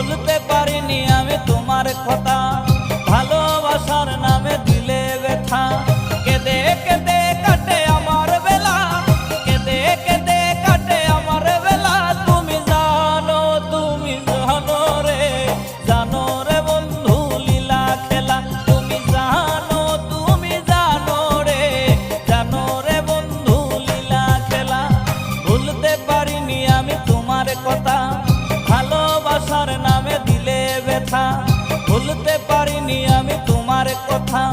ভুলতে পারিনি আমি তোমার কথা, ভালোবাসার নামে দিলে ব্যথা। কেঁদে কেঁদে কাটে আমার বেলা, কেঁদে কেঁদে কাটে আমার বেলা। তুমি জানো রে, জানো রে বন্ধু লীলা খেলা। তুমি জানো রে, জানো রে বন্ধু লীলা খেলা। ভুলতে পারিনি আমি তোমার কথা, ভালোবাসার নামে দিলে ব্যথা। ভুলতে পারিনি আমি তোমার কথা।